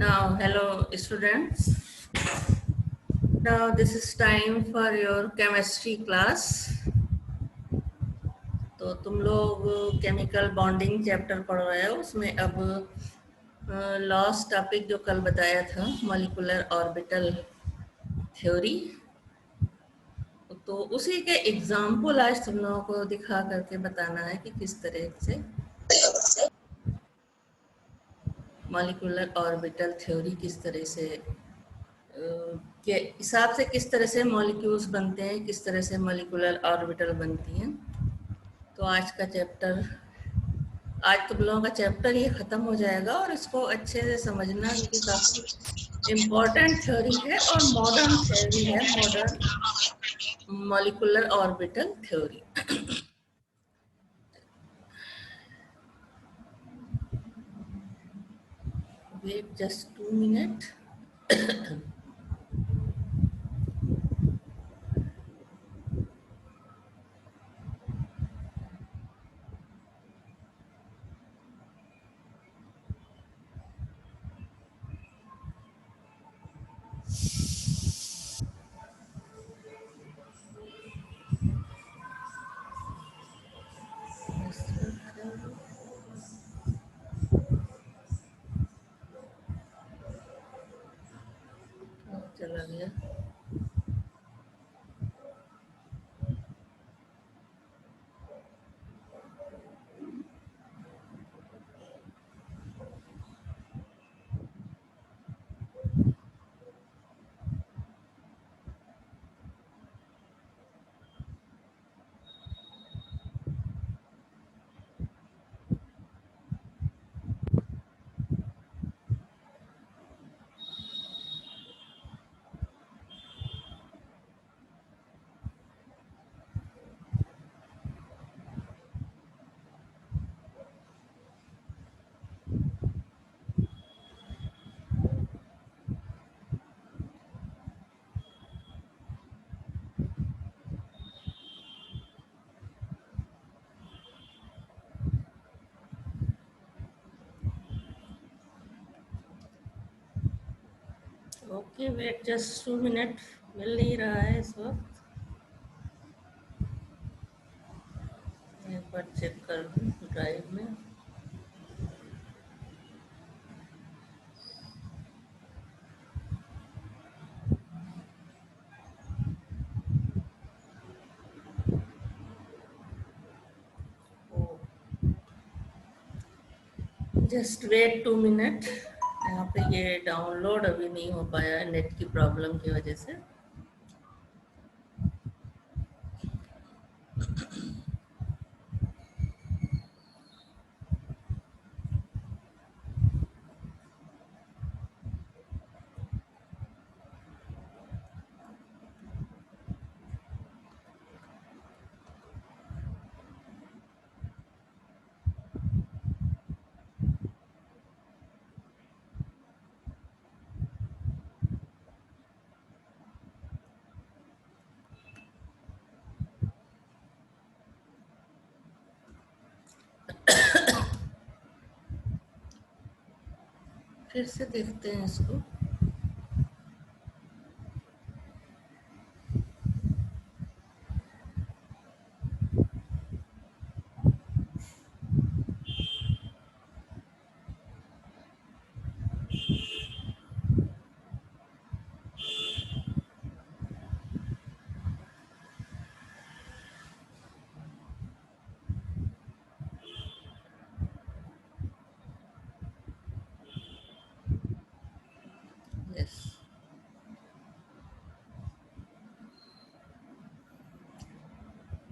Now, hello students. Now this is time for your chemistry class. तो तुम लोग chemical bonding chapter पढ़ रहे हो, उसमें अब लास्ट टॉपिक जो कल बताया था मॉलिक्यूलर ऑर्बिटल थ्योरी, तो उसी के एग्जाम्पल आज तुम लोगों को दिखा करके बताना है कि किस तरह से मॉलिक्यूलर ऑर्बिटल थ्योरी किस तरह से के हिसाब से किस तरह से मॉलिक्यूल्स बनते हैं, किस तरह से मॉलिक्यूलर ऑर्बिटल बनती हैं। तो आज का चैप्टर, आज तुम लोगों का चैप्टर ये ख़त्म हो जाएगा और इसको अच्छे से समझना क्योंकि काफ़ी इम्पोर्टेंट थ्योरी है और मॉडर्न थ्योरी है, modern molecular orbital theory. Wait just 2 minute. चला गया। Okay, wait just 2 minute. मिल नहीं रहा है इस वक्त, एक बार चेक कर दूँ ड्राइव में। Just wait 2 minute. यहाँ पे ये डाउनलोड अभी नहीं हो पाया है नेट की प्रॉब्लम की वजह से। फिर से देखते हैं इसको। यस,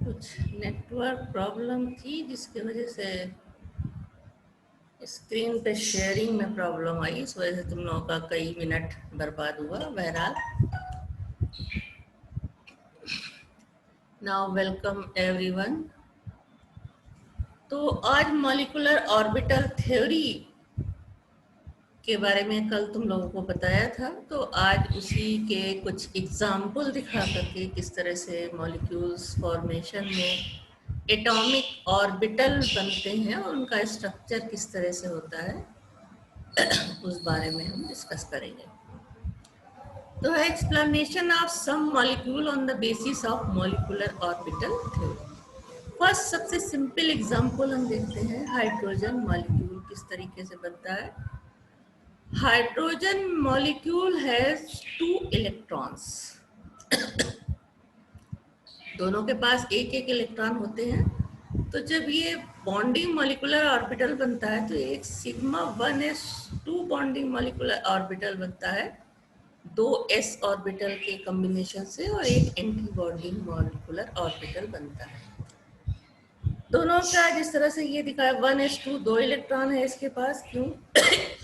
कुछ नेटवर्क प्रॉब्लम थी जिसकी वजह से स्क्रीन पे शेयरिंग में प्रॉब्लम आई, इस वजह से तुम लोगों का कई मिनट बर्बाद हुआ। बहरहाल, नाउ वेलकम एवरीवन। तो आज मॉलिक्यूलर ऑर्बिटल थ्योरी के बारे में कल तुम लोगों को बताया था, तो आज उसी के कुछ एग्जाम्पल दिखा करके किस तरह से मॉलिक्यूल्स फॉर्मेशन में एटॉमिक ऑर्बिटल बनते हैं और उनका स्ट्रक्चर किस तरह से होता है उस बारे में हम डिस्कस करेंगे। तो है explanation of some molecule on the basis of molecular orbital theory. First सबसे सिंपल एग्जांपल हम देखते हैं, हाइड्रोजन मॉलिक्यूल किस तरीके से बनता है। हाइड्रोजन मॉलिक्यूल हैज 2 इलेक्ट्रॉन्स, दोनों के पास एक एक इलेक्ट्रॉन होते हैं। तो जब ये बॉन्डिंग मॉलिक्यूलर ऑर्बिटल बनता है तो एक sigma 1s2 bonding molecular orbital बनता है 2 s ऑर्बिटल के कॉम्बिनेशन से, और एक एंटी बॉन्डिंग मॉलिक्यूलर ऑर्बिटल बनता है। दोनों का जिस तरह से ये दिखाया 1s2, 2 इलेक्ट्रॉन है इसके पास, क्यों?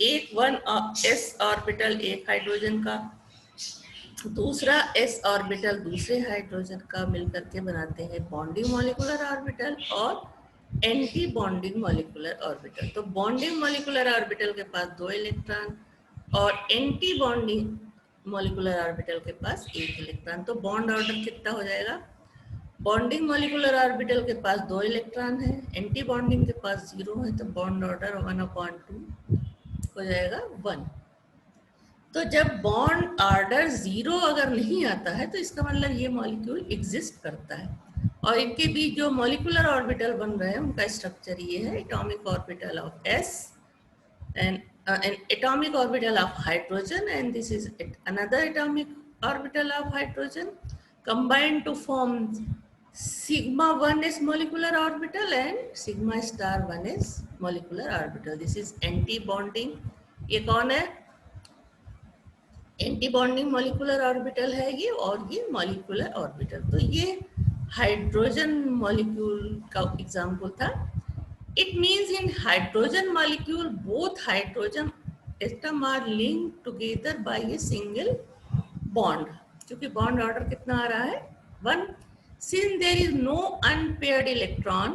एक 1s ऑर्बिटल एक हाइड्रोजन का, दूसरा s ऑर्बिटल दूसरे हाइड्रोजन का मिलकर के बनाते हैं बॉन्डिंग मॉलिक्यूलर ऑर्बिटल और एंटी बॉन्डिंग मॉलिक्यूलर ऑर्बिटल। तो बॉन्डिंग मॉलिक्यूलर ऑर्बिटल के पास 2 इलेक्ट्रॉन और एंटी बॉन्डिंग मॉलिक्यूलर ऑर्बिटल के पास 1 इलेक्ट्रॉन। तो बॉन्ड ऑर्डर कितना हो जाएगा? बॉन्डिंग मॉलिक्यूलर ऑर्बिटल के पास 2 इलेक्ट्रॉन है, एंटी बॉन्डिंग के पास 0 है, तो बॉन्ड ऑर्डर 1/2 हो जाएगा 1। तो जब बॉन्ड ऑर्डर 0 अगर नहीं आता है तो इसका मतलब ये मॉलिक्यूल एग्जिस्ट करता है। और इनके बीच जो मॉलिक्यूलर ऑर्बिटल बन रहे हैं उनका स्ट्रक्चर ये है, atomic orbital of s and an atomic orbital of hydrogen, and this is another atomic orbital of hydrogen combined to form sigma 1s molecular orbital and sigma star 1s molecular orbital. This is anti bonding। ये कौन है? Anti bonding molecular orbital है ये, और ये molecular orbital. तो ये hydrogen molecule का एग्जांपल था। It means in hydrogen molecule both hydrogen atom are linked together by a single bond। क्योंकि बॉन्ड ऑर्डर कितना आ रहा है? 1। Since there is no unpaired electron,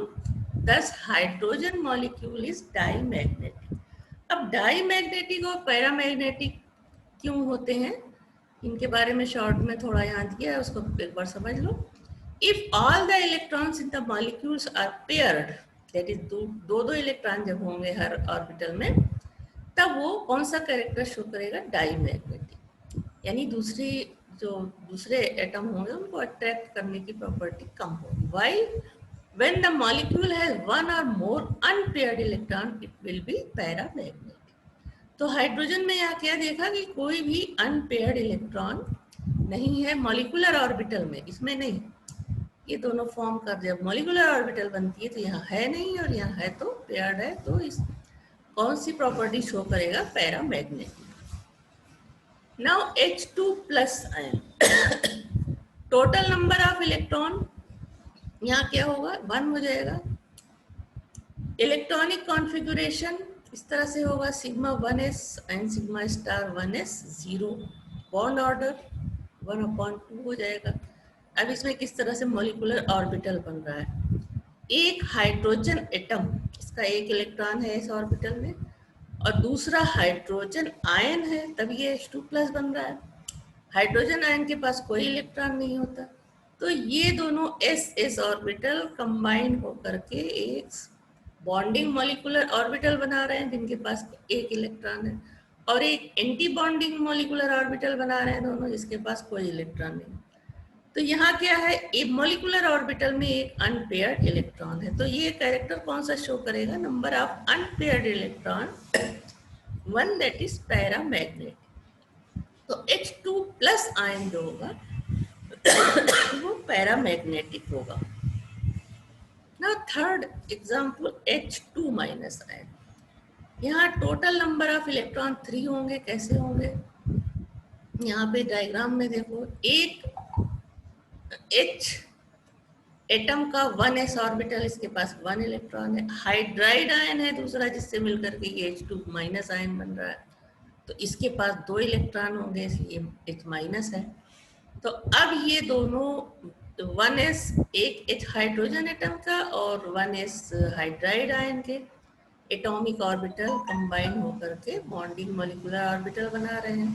thus hydrogen molecule is diamagnetic। अब diamagnetic और paramagnetic क्यों होते हैं, इनके बारे में शॉर्ट में थोड़ा यहाँ दिया है, उसको एक बार समझ लो। If all the electrons in the molecules are paired, that is दो इलेक्ट्रॉन जब होंगे हर ऑर्बिटल में, तब वो कौन सा कैरेक्टर शो करेगा? डाईमैग्नेटिक। यानी दूसरे एटम होंगे उनको अट्रैक्ट करने की प्रॉपर्टी कम होगी। While when the molecule has 1 और more unpaired electron it will be paramagnetic. तो हाइड्रोजन में यहाँ क्या देखा कि कोई भी अनपेयर्ड इलेक्ट्रॉन नहीं है मॉलिक्यूलर ऑर्बिटल में, इसमें नहीं। ये दोनों फॉर्म कर, जब मॉलिक्यूलर ऑर्बिटल बनती है तो यहाँ है नहीं और यहाँ है तो पेयर्ड है, तो इस कौन सी प्रॉपर्टी शो करेगा? Paramagnetic. Now H2 plus ion, total number of electron यहाँ क्या होगा? 1 हो जाएगा। इलेक्ट्रॉनिक कॉन्फ़िगरेशन इस तरह से होगा, sigma 1s and sigma star 1s 0। Bond order 1/2 हो जाएगा। अब इसमें किस तरह से मॉलिक्यूलर ऑर्बिटल बन रहा है? एक हाइड्रोजन एटम, इसका 1 इलेक्ट्रॉन है इस ऑर्बिटल में, और दूसरा हाइड्रोजन आयन है, तब ये H2 प्लस बन रहा है। हाइड्रोजन आयन के पास कोई इलेक्ट्रॉन नहीं होता, तो ये दोनों s ऑर्बिटल कंबाइन होकर के एक बॉन्डिंग मॉलिक्यूलर ऑर्बिटल बना रहे हैं जिनके पास 1 इलेक्ट्रॉन है, और एक एंटी बॉन्डिंग मॉलिक्यूलर ऑर्बिटल बना रहे हैं दोनों जिसके पास कोई इलेक्ट्रॉन नहीं। तो यहाँ क्या है? एक मॉलिक्यूलर ऑर्बिटल में एक अनपेयर्ड इलेक्ट्रॉन है, तो ये कैरेक्टर कौन सा शो करेगा? Number of unpaired electron 1, that is paramagnetic. तो H2 प्लस आयन जो होगा वो पैरामैग्नेटिक होगा। ना third example H2 minus ion, यहाँ टोटल नंबर ऑफ इलेक्ट्रॉन 3 होंगे। कैसे होंगे? यहाँ पे डायग्राम में देखो, एक H एटम का 1s ऑर्बिटल, इसके पास 1 इलेक्ट्रॉन है। हाइड्राइड आयन है दूसरा जिससे मिलकर के ये H2 माइनस आयन बन रहा है, तो इसके पास 2 इलेक्ट्रॉन होंगे इसलिए H माइनस है। तो अब ये दोनों 1s, एक H हाइड्रोजन एटम का और 1s हाइड्राइड आयन के एटॉमिक ऑर्बिटल कंबाइन होकर के बॉन्डिंग मॉलिक्यूलर ऑर्बिटल बना रहे हैं।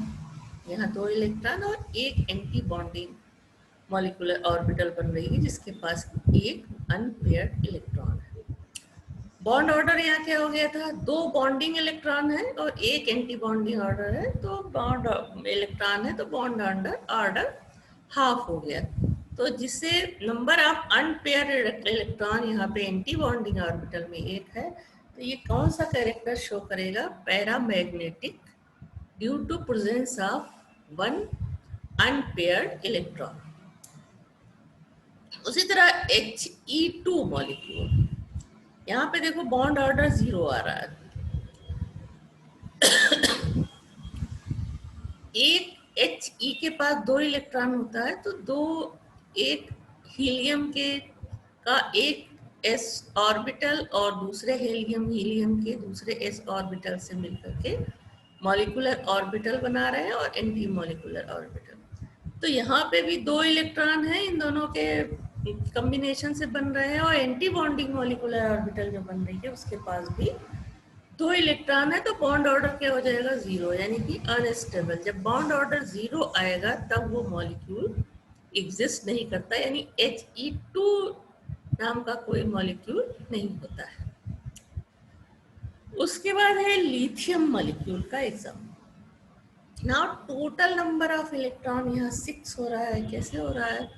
यहाँ 2 इलेक्ट्रॉन और एक एंटी बॉन्डिंग मॉलिक्यूलर ऑर्बिटल बन रही है जिसके पास एक अनपेयर्ड इलेक्ट्रॉन है। बॉन्ड ऑर्डर यहाँ क्या हो गया था, 2 बॉन्डिंग इलेक्ट्रॉन है और 1 एंटी बॉन्डिंग ऑर्डर है, तो बॉन्ड इलेक्ट्रॉन है तो बॉन्ड ऑर्डर हाफ हो गया। तो जिससे नंबर ऑफ अनपेयर्ड इलेक्ट्रॉन यहाँ पे एंटी बॉन्डिंग ऑर्बिटल में 1 है, तो ये कौन सा कैरेक्टर शो करेगा, paramagnetic, due to presence of 1 unpaired electron. उसी तरह He2 मॉलिक्यूल, यहाँ पे देखो बॉन्ड ऑर्डर 0 आ रहा है, एक He के पास 2 इलेक्ट्रॉन होता है, तो एक हीलियम के का एक s ऑर्बिटल और दूसरे हीलियम के दूसरे s ऑर्बिटल से मिलकर के मॉलिक्यूलर ऑर्बिटल बना रहे हैं और एंटी मॉलिक्यूलर ऑर्बिटल। तो यहाँ पे भी 2 इलेक्ट्रॉन हैं, इन दोनों के कॉम्बिनेशन से बन रहे हैं, और एंटी बॉन्डिंग मॉलिक्यूलर ऑर्बिटल जो बन रही है उसके पास भी 2 इलेक्ट्रॉन है, तो बॉन्ड ऑर्डर क्या हो जाएगा, 0, यानी कि अनस्टेबल। जब बॉन्ड ऑर्डर 0 आएगा तब वो मॉलिक्यूल एग्जिस्ट नहीं करता, यानी He2 नाम का कोई मॉलिक्यूल नहीं होता है। उसके बाद है लिथियम मॉलिक्यूल का example. Now total number of electron यहाँ 6 हो रहा है। कैसे हो रहा है,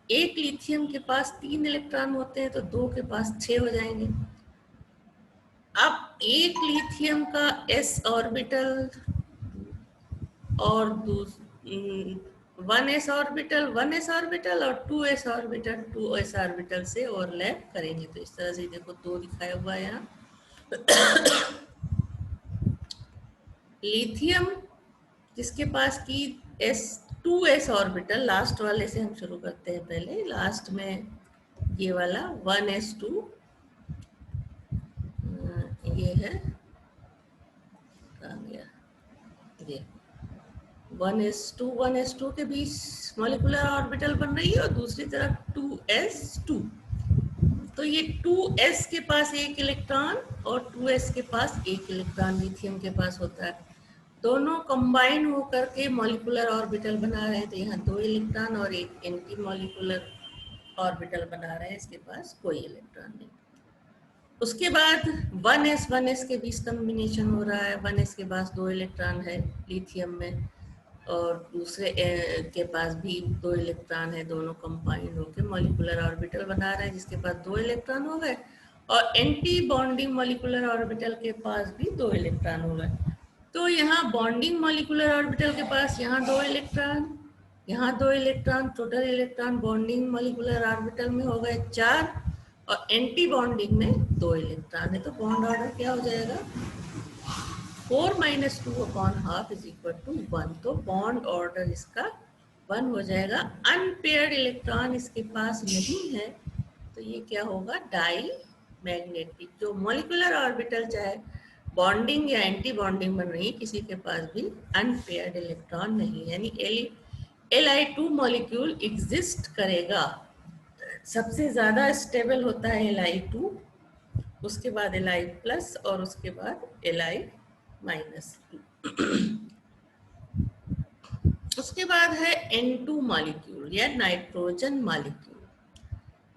एक लिथियम के पास 3 इलेक्ट्रॉन होते हैं तो 2 के पास 6 हो जाएंगे। अब एक लिथियम का s ऑर्बिटल और 1s ऑर्बिटल और 2s ऑर्बिटल से ओवरलैप करेंगे। तो इस तरह से देखो 2 दिखाया हुआ है यहाँ। लिथियम जिसके पास की 2s ऑर्बिटल, लास्ट वाले से हम शुरू करते हैं, पहले लास्ट में ये वाला 1s2, ये है ये 1s2 के बीच मॉलिक्यूलर ऑर्बिटल बन रही है और दूसरी तरफ 2s2। तो ये 2s के पास 1 इलेक्ट्रॉन और 2s के पास 1 इलेक्ट्रॉन लिथियम के पास होता है, दोनों कंबाइन होकर के मॉलिक्यूलर ऑर्बिटल बना रहे हैं। तो यहाँ 2 इलेक्ट्रॉन और 1 एंटी मॉलिक्यूलर ऑर्बिटल बना रहे हैं, इसके पास कोई इलेक्ट्रॉन नहीं। उसके बाद 1s के बीच कॉम्बिनेशन हो रहा है। 1s के पास 2 इलेक्ट्रॉन है लिथियम में और दूसरे के पास भी 2 इलेक्ट्रॉन है, दोनों कंबाइन होकर मॉलिक्यूलर ऑर्बिटल बना रहे हैं जिसके पास 2 इलेक्ट्रॉन हो गए, और एंटी बॉन्डिंग मॉलिक्यूलर ऑर्बिटल के पास भी 2 इलेक्ट्रॉन हो गए। तो यहाँ बॉन्डिंग मॉलिक्यूलर ऑर्बिटल के पास यहाँ 2 इलेक्ट्रॉन, यहाँ 2 electron, total electron bonding molecular orbital में हो गए 4 और एंटी बॉन्डिंग में 2 इलेक्ट्रॉन है। तो बॉन्ड ऑर्डर क्या हो जाएगा, 4 - 2/2 = 1। तो बॉन्ड ऑर्डर इसका 1 हो जाएगा। अनपेयर्ड इलेक्ट्रॉन इसके पास नहीं है, तो ये क्या होगा, डाई मैग्नेटिक। जो मॉलिक्यूलर ऑर्बिटल चाहे बॉन्डिंग या एंटी बॉन्डिंग बन रही है, किसी के पास भी अनपेयर्ड इलेक्ट्रॉन नहीं, यानी Li2 मॉलिक्यूल एग्जिस्ट करेगा। सबसे ज्यादा स्टेबल होता है Li2, उसके बाद Li+ और उसके बाद Li-2। उसके बाद है N2 मॉलिक्यूल या नाइट्रोजन मॉलिक्यूल।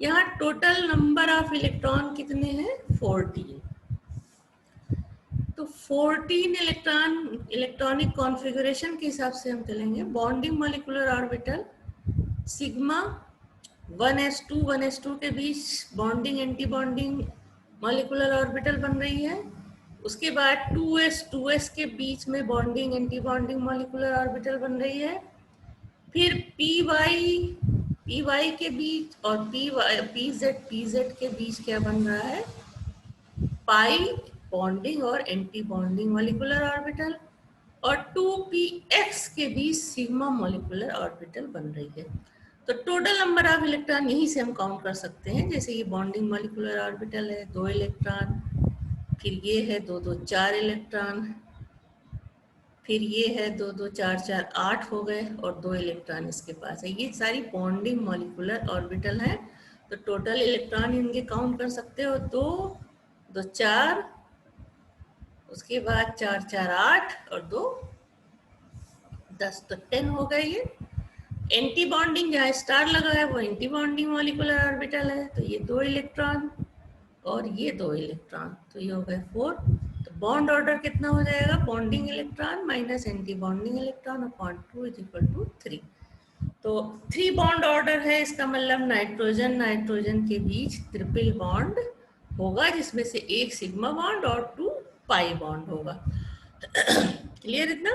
यहाँ टोटल नंबर ऑफ इलेक्ट्रॉन कितने हैं, 14। तो 14 इलेक्ट्रॉनिक कॉन्फ़िगरेशन के हिसाब से हम चलेंगे। Bonding molecular orbital sigma 1s2 के बीच bonding anti bonding molecular orbital बन रही है। उसके बाद 2s के बीच में bonding anti bonding molecular orbital बन रही है। फिर py के बीच और pz के बीच क्या बन रहा है, पाई बॉन्डिंग और एंटी बॉन्डिंग मॉलिक्यूलर ऑर्बिटल, और 2px के बीच सिग्मा मॉलिक्यूलर ऑर्बिटल बन रही है। तो टोटल नंबर ऑफ इलेक्ट्रॉन यहीं से हम काउंट कर सकते हैं। जैसे ये बॉन्डिंग मॉलिक्यूलर ऑर्बिटल है 2 इलेक्ट्रॉन, फिर ये है 2 2 4 इलेक्ट्रॉन, फिर ये है 2 2 4 4 8 हो गए और 2 इलेक्ट्रॉन इसके पास है। ये सारी बॉन्डिंग मॉलिक्यूलर ऑर्बिटल है। तो टोटल इलेक्ट्रॉन इनके काउंट कर सकते हो, 2 2 4, उसके बाद 4 4 8 और 2 10, तो 10 हो गए। ये एंटी बॉन्डिंग जहाँ स्टार लगा है वो एंटी बॉन्डिंग मॉलिक्यूलर ऑर्बिटल है, तो ये 2 इलेक्ट्रॉन, और ये 2 इलेक्ट्रॉन, तो ये हो गए 4। तो बॉन्ड ऑर्डर कितना हो जाएगा, bonding electron minus anti bonding electron upon 2 is equal to 3। तो 3 बॉन्ड ऑर्डर है, इसका मतलब नाइट्रोजन नाइट्रोजन के बीच ट्रिपल बॉन्ड होगा, जिसमें से एक सिग्मा बॉन्ड और 2 पाई बॉन्ड होगा। क्लियर इतना।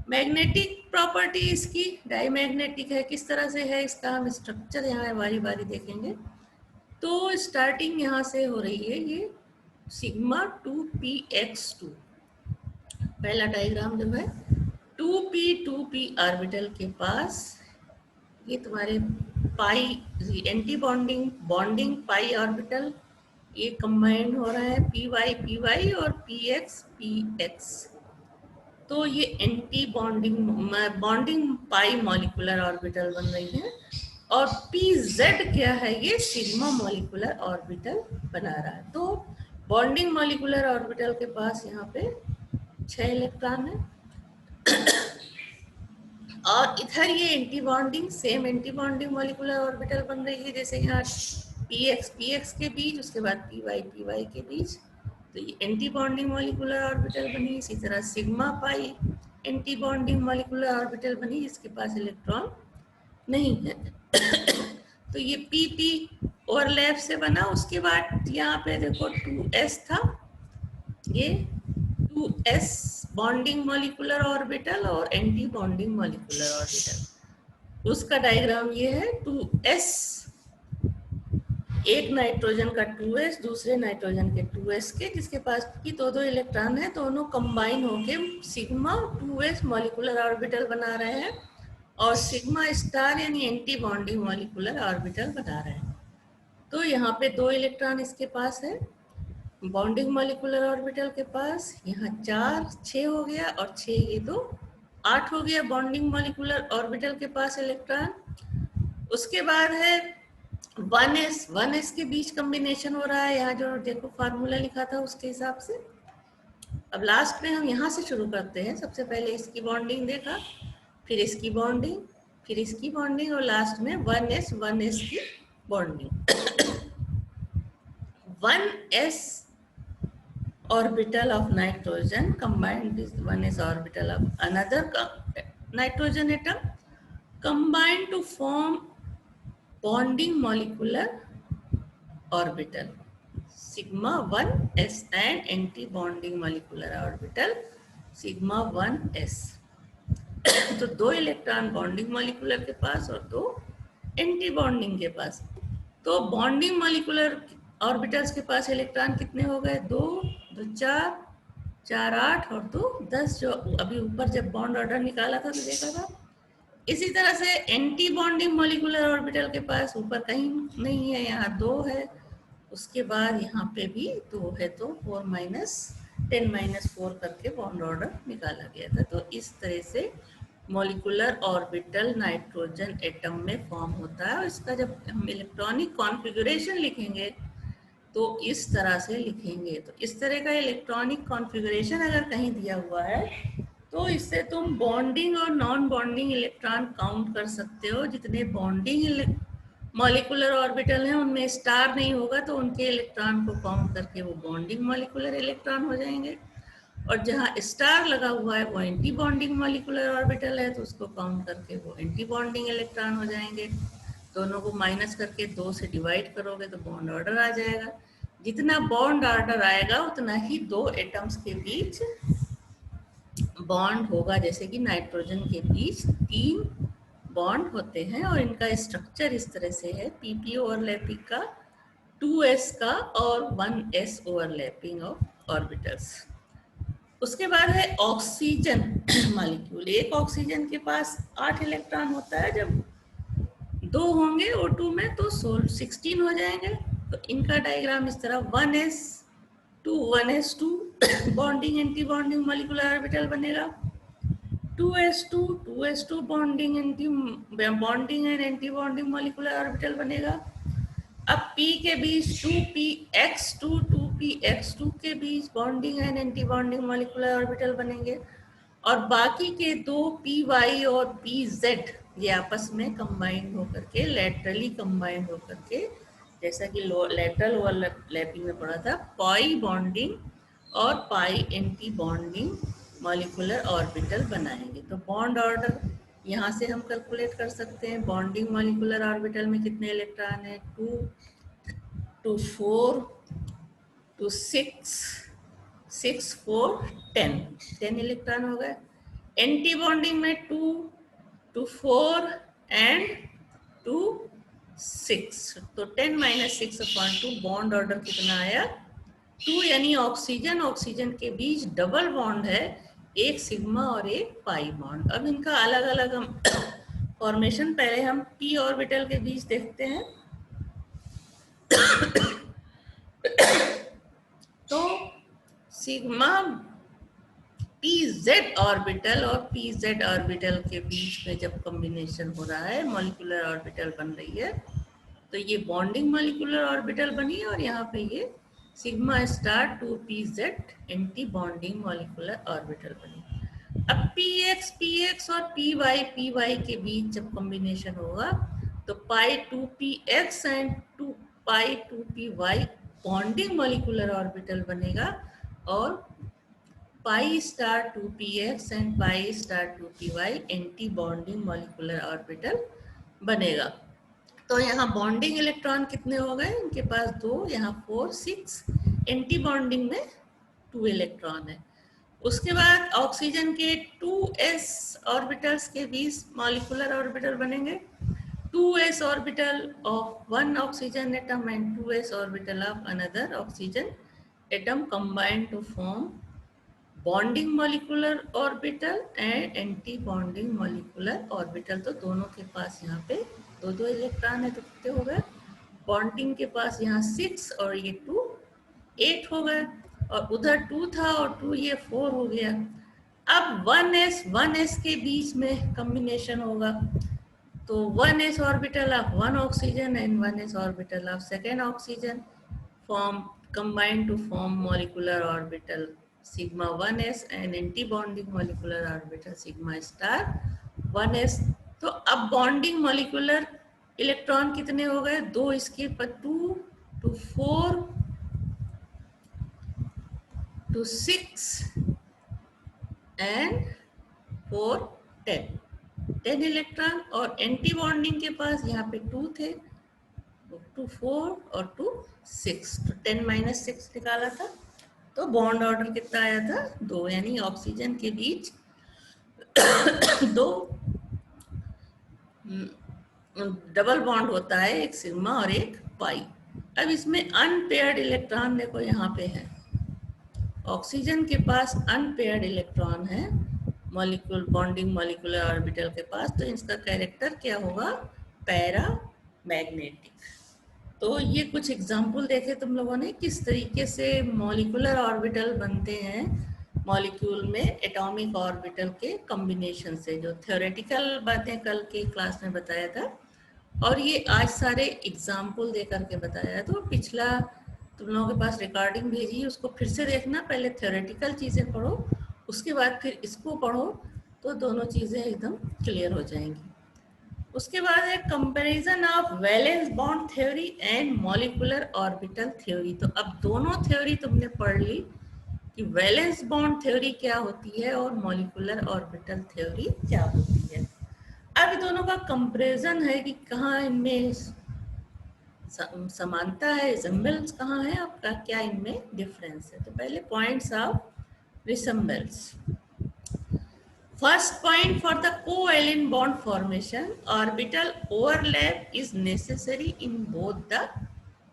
मैग्नेटिक प्रॉपर्टी इसकी डाईमैग्नेटिक है, किस तरह से है इसका हम स्ट्रक्चर यहाँ बारी बारी देखेंगे। तो स्टार्टिंग यहाँ से हो रही है ये सिग्मा 2px2, पहला डायग्राम जो है 2p ऑर्बिटल के पास ये तुम्हारे pi anti bonding bonding pi orbital ये कंबाइंड हो रहा है py और px। तो ये anti bonding bonding pi molecular orbital बन रही है, और pz क्या है, ये सिग्मा मॉलिक्यूलर ऑर्बिटल बना रहा है। तो बॉन्डिंग मॉलिक्यूलर ऑर्बिटल के पास यहाँ पे 6 इलेक्ट्रॉन है, और इधर ये anti bonding same anti bonding molecular orbital बन रही है, जैसे यहाँ px के बीच, उसके बाद py के बीच, तो ये एंटी बॉन्डिंग मॉलिक्यूलर ऑर्बिटल बनी। इसी तरह sigma pi anti bonding molecular orbital बनी, जिसके पास इलेक्ट्रॉन नहीं है। तो ये pp ओवरलैप से बना। उसके बाद यहाँ पे देखो 2s था, ये 2s बॉन्डिंग मॉलिक्यूलर ऑर्बिटल और एंटी बॉन्डिंग मॉलिक्यूलर ऑर्बिटल। उसका डायग्राम ये है 2s, एक नाइट्रोजन का 2s दूसरे नाइट्रोजन के 2s के, जिसके पास की दो इलेक्ट्रॉन है, दोनों कंबाइन होके सिग्मा 2s मॉलिक्यूलर ऑर्बिटल बना रहे हैं, और सिग्मा स्टार यानी एंटी बॉन्डिंग मॉलिक्यूलर ऑर्बिटल बना रहे हैं। तो यहाँ पे 2 इलेक्ट्रॉन इसके पास है बॉन्डिंग मॉलिक्यूलर ऑर्बिटल के पास, यहाँ 4 6 हो गया, और 6 ये 2 8 हो गया बॉन्डिंग मॉलिक्यूलर ऑर्बिटल के पास इलेक्ट्रॉन। उसके बाद है 1s के बीच कॉम्बिनेशन हो रहा है, यहाँ जो देखो फार्मूला लिखा था उसके हिसाब से। अब लास्ट में हम यहाँ से शुरू करते हैं, सबसे पहले इसकी बॉन्डिंग देखा, फिर इसकी बॉन्डिंग, फिर इसकी बॉन्डिंग, और लास्ट में 1s की bonding. 1s orbital of nitrogen combined with 1s orbital of another nitrogen atom combined to form bonding molecular orbital sigma 1s and anti-bonding molecular orbital sigma 1s। तो 2 electron bonding molecular के पास और 2 anti bonding के पास। तो bonding molecular orbitals के पास electron कितने हो गए, 2 2 4 4 8 और 2 10, जो अभी ऊपर जब बॉन्ड ऑर्डर निकाला था तो देखा था। इसी तरह से एंटी बॉन्डिंग मॉलिक्यूलर ऑर्बिटल के पास ऊपर कहीं नहीं है, यहाँ 2 है, उसके बाद यहाँ पे भी 2 है, तो 4 10 4 करके बॉन्ड ऑर्डर निकाला गया था। तो इस तरह से मॉलिक्यूलर ऑर्बिटल नाइट्रोजन एटम में फॉर्म होता है, और इसका जब हम इलेक्ट्रॉनिक कॉन्फ़िगरेशन लिखेंगे तो इस तरह से लिखेंगे। तो इस तरह का इलेक्ट्रॉनिक कॉन्फ़िगरेशन अगर कहीं दिया हुआ है तो इससे तुम बॉन्डिंग और नॉन बॉन्डिंग इलेक्ट्रॉन काउंट कर सकते हो। जितने बॉन्डिंग मॉलिक्यूलर ऑर्बिटल हैं उनमें स्टार नहीं होगा, तो उनके इलेक्ट्रॉन को काउंट करके वो बॉन्डिंग मॉलिक्यूलर इलेक्ट्रॉन हो जाएंगे, और जहाँ स्टार लगा हुआ है वो एंटी बॉन्डिंग मॉलिक्यूलर ऑर्बिटल है, तो उसको काउंट करके वो एंटी बॉन्डिंग इलेक्ट्रॉन हो जाएंगे। दोनों को माइनस करके 2 से डिवाइड करोगे तो बॉन्ड ऑर्डर आ जाएगा। जितना बॉन्ड ऑर्डर आएगा उतना ही 2 एटम्स के बीच बॉन्ड होगा, जैसे कि नाइट्रोजन के बीच 3 बॉन्ड होते हैं, और इनका स्ट्रक्चर इस तरह से है, pp ओवरलैपिंग का, 2s का और 1s ओवरलैपिंग ऑफ ऑर्बिटल्स। उसके बाद है ऑक्सीजन मॉलिक्यूल। एक ऑक्सीजन के पास 8 इलेक्ट्रॉन होता है, जब 2 होंगे O2 में तो 16 हो जाएंगे। तो इनका डायग्राम इस तरह 1s2 bonding anti bonding molecular orbital बनेगा, 2s2 bonding and anti bonding molecular orbital बनेगा। अब P के बीच 2px2 के बीच bonding and anti bonding molecular orbital बनेंगे, और बाकी के 2 py और pz ये आपस में कंबाइंड होकर के, लेटरली कंबाइंड होकर के जैसा कि लेटरल ओवरलैपिंग में पढ़ा था, पाई बॉन्डिंग और पाई एंटी बॉन्डिंग मॉलिक्यूलर ऑर्बिटल बनाएंगे। तो बॉन्ड ऑर्डर यहाँ से हम कैलकुलेट कर सकते हैं। बॉन्डिंग मॉलिक्यूलर ऑर्बिटल में कितने इलेक्ट्रॉन है? 2 to 4 to 6, 6 4 10 इलेक्ट्रॉन हो गए। एंटी बॉन्डिंग में 2 to 4 and 2 6, तो 10 - 6/2 बॉन्ड ऑर्डर कितना आया? 2, यानी ऑक्सीजन ऑक्सीजन के बीच डबल बॉन्ड है, एक सिग्मा और एक पाई बॉन्ड। अब इनका अलग अलग हम फॉर्मेशन पहले हम पी ऑर्बिटल के बीच देखते हैं। तो सिग्मा पी जेड ऑर्बिटल और पी जेड ऑर्बिटल के बीच में जब कॉम्बिनेशन हो रहा है, मॉलिक्यूलर ऑर्बिटल बन रही है, तो ये बॉन्डिंग मॉलिक्यूलर ऑर्बिटल बनी है और यहाँ पे ये sigma star 2pz anti bonding molecular orbital बनी। अब px और py के बीच जब कॉम्बिनेशन होगा तो पाई 2px and 2π2py bonding molecular orbital बनेगा और pi star 2px and pi star 2py anti bonding molecular orbital बनेगा। तो यहाँ बॉन्डिंग इलेक्ट्रॉन कितने हो गए? इनके पास 2, यहाँ 4 6, एंटी बॉन्डिंग में 2 इलेक्ट्रॉन है। उसके बाद ऑक्सीजन के 2s ऑर्बिटल्स के बीच मॉलिक्यूलर ऑर्बिटल बनेंगे। 2s orbital of one oxygen atom and 2s orbital of another oxygen atom combined to form bonding molecular orbital and anti bonding molecular orbital. तो दोनों के पास यहाँ पे 2 इलेक्ट्रॉन है, तो कितने हो गए? बॉन्डिंग के पास यहाँ 6 और ये 2 8 हो गए, और उधर 2 था और 2 ये 4 हो गया। अब 1s के बीच में कॉम्बिनेशन होगा, तो 1s orbital of one oxygen and 1s orbital of second oxygen form combined to form molecular orbital sigma 1s and anti bonding molecular orbital sigma star 1s। तो अब बॉन्डिंग मॉलिक्यूलर इलेक्ट्रॉन कितने हो गए? 2 इसके पर 2 to 4 to 6 and 4 10 electron. और anti bonding के पास यहाँ पे 2 थे, 2 4 और 2 6, तो 10 - 6 निकाला था। तो बॉन्ड ऑर्डर कितना आया था? 2, यानी ऑक्सीजन के बीच 2 डबल बॉन्ड होता है, एक सिग्मा और एक पाई। अब इसमें अनपेयर्ड इलेक्ट्रॉन देखो यहाँ पे है, ऑक्सीजन के पास अनपेयर्ड इलेक्ट्रॉन है मॉलिक्यूल बॉन्डिंग मॉलिक्यूलर ऑर्बिटल के पास, तो इसका कैरेक्टर क्या होगा? Para magnetic. तो ये कुछ एग्जाम्पल देखे तुम लोगों ने किस तरीके से मॉलिक्यूलर ऑर्बिटल बनते हैं मॉलिक्यूल में एटॉमिक ऑर्बिटल के कॉम्बिनेशन से, जो थ्योरेटिकल बातें कल की क्लास में बताया था, और ये आज सारे एग्जाम्पल दे करके बताया। तो पिछला तुम लोगों के पास रिकॉर्डिंग भेजी, उसको फिर से देखना, पहले थ्योरेटिकल चीज़ें पढ़ो, उसके बाद फिर इसको पढ़ो, तो दोनों चीज़ें एकदम क्लियर हो जाएंगी। उसके बाद है comparison of valence bond theory and molecular orbital theory. तो अब दोनों थ्योरी तुमने पढ़ ली कि वैलेंस बॉन्ड थ्योरी क्या होती है और मॉलिक्यूलर ऑर्बिटल थ्योरी क्या होती है। अब दोनों का कंपैरिजन है कि कहाँ इनमें समानता है, रिसेम्बलेंस कहाँ है, आपका क्या इनमें डिफरेंस है। तो पहले points of resemblance. First point, for the covalent bond formation, orbital overlap is necessary in both the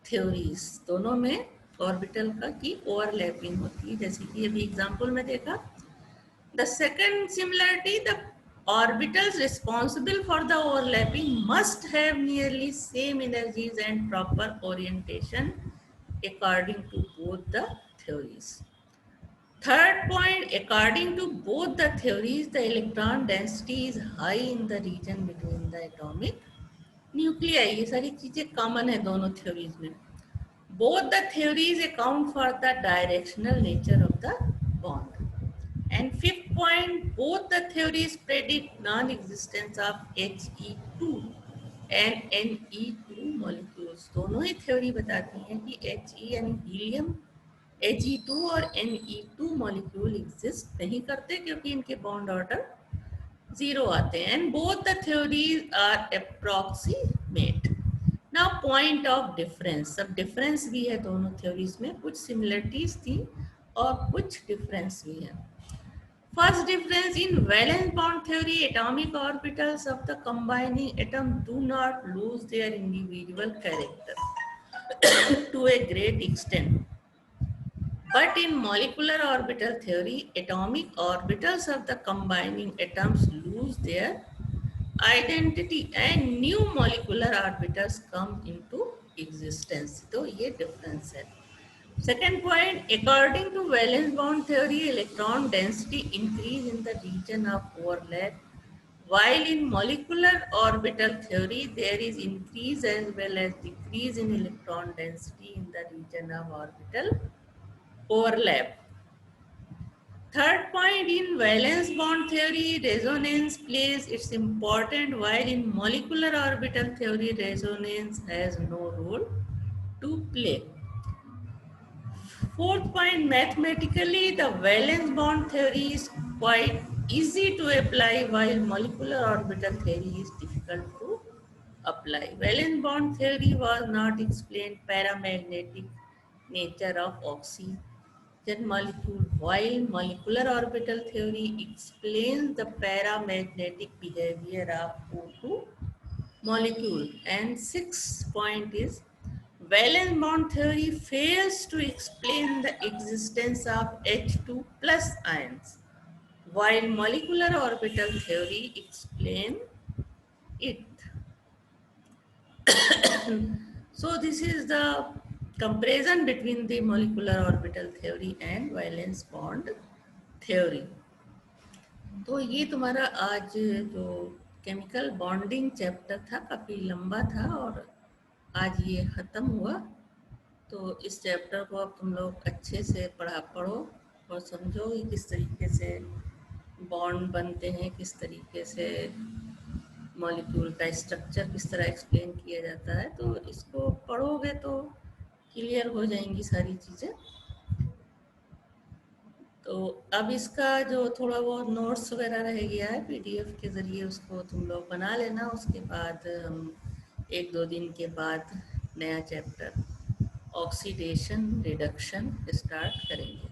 theories. दोनों में ऑर्बिटल का की ओवरलैपिंग होती है, जैसे कि अभी एग्जांपल में देखा। The second similarity, the orbitals responsible for the overlapping must have nearly same energies and proper orientation according to both the theories. Third point, according to both the theories, the electron density is high in the region between the atomic nuclei. ये सारी चीजें common है दोनों theories में। Both the theories account for the directional nature of the bond. And fifth point, both the theories predict non-existence of He2 and Ne2 molecules. Molecules दोनों ही theory बताती हैं कि He यानी हीलियम, He2 और Ne2 molecule exist नहीं करते क्योंकि इनके बॉन्ड ऑर्डर 0 आते हैं, and both the theories are approximate. Now point of difference, अब डिफरेंस भी है दोनों थ्योरीज में, कुछ सिमिलरिटीज थी और कुछ डिफरेंस भी है। First difference, in valence bond theory, atomic orbitals of the combining atom do not lose their individual character to a great extent. But in molecular orbital theory, atomic orbitals of the combining atoms lose their identity and new molecular orbitals come into existence. तो ये difference है. Second point, according to valence bond theory, electron density increase in the region of overlap, while in molecular orbital theory, there is increase as well as decrease in electron density in the region of orbital overlap. Third point, in valence bond theory, resonance plays its important, while in molecular orbital theory, resonance has no role to play. Fourth point, mathematically, the valence bond theory is quite easy to apply, while molecular orbital theory is difficult to apply. Valence bond theory was not explained paramagnetic nature of oxygen molecule, while molecular orbital theory explains the paramagnetic behavior of O2 molecule. And sixth point is, valence bond theory fails to explain the existence of H2 plus ions, while molecular orbital theory explains it. So this is the comparison between the molecular orbital theory and valence bond theory. तो ये तुम्हारा आज जो chemical bonding chapter था काफ़ी लंबा था और आज ये ख़त्म हुआ। तो इस चैप्टर को अब तुम लोग अच्छे से पढ़ो और समझो कि किस तरीके से बॉन्ड बनते हैं, किस तरीके से मॉलिक्यूल का स्ट्रक्चर किस तरह एक्सप्लेन किया जाता है। तो इसको पढ़ोगे तो क्लियर हो जाएंगी सारी चीज़ें। तो अब इसका जो थोड़ा बहुत नोट्स वगैरह रह गया है पीडीएफ के ज़रिए उसको तुम लोग बना लेना। उसके बाद हम 1-2 दिन के बाद नया चैप्टर ऑक्सीडेशन रिडक्शन स्टार्ट करेंगे।